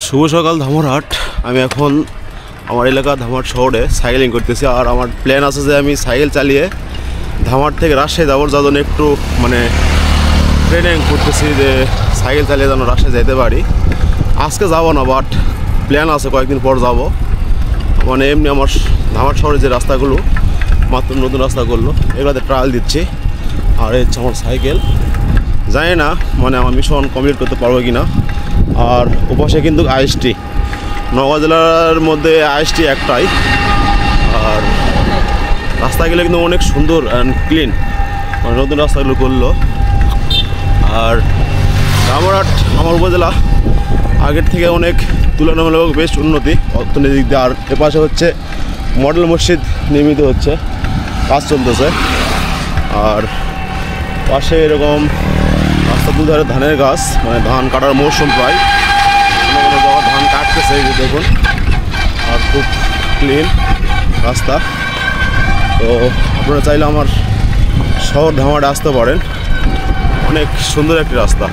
শুভ সকাল ধামরহাট। আমি এখন আমার এলাকা ধামরহাট শহরে সাইকেলিং করতেছি। আর আমার প্ল্যান আছে যে আমি সাইকেল চালিয়ে ধামরহাট থেকে রাজশাহী যাবো, যার জন্য একটু মানে ট্রেনিং করতেছি যে সাইকেল চালিয়ে যেন রাজশাহী যেতে পারি। আজকে যাবো না, বাট প্ল্যান আছে কয়েকদিন পর যাব। মানে এমনি আমার ধামরহাট শহরের যে রাস্তাগুলো মাত্র নতুন রাস্তা করলো, এগুলোতে ট্রায়াল দিচ্ছি। আর এই হচ্ছে আমার সাইকেল। জানি না মানে আমার মিশন কমপ্লিট করতে পারবো কি না। আর ওপাশে কিন্তু আইএসটি, নওগাঁ জেলার মধ্যে আইএসটি একটাই। আর রাস্তাগুলো কিন্তু অনেক সুন্দর অ্যান্ড ক্লিন, মানে নতুন রাস্তাগুলো করলো। আর ধামরহাট আমার উপজেলা আগের থেকে অনেক তুলনামূলক বেশ উন্নতি অর্থনৈতিক দিক দিয়ে। আর এপাশে হচ্ছে মডেল মসজিদ নির্মিত হচ্ছে, কাজ চলতেছে। আর পাশে এরকম রাস্তা দুধারে ধানের গাছ, মানে ধান কাটার মৌসুম প্রায়, কোনো কোনো জায়গায় ধান কাটতেছে এই যে দেখুন। আর খুব ক্লিন রাস্তা। তো আপনারা চাইলে আমার শহর ধামরহাটে আসতে পারেন, অনেক সুন্দর একটি রাস্তা।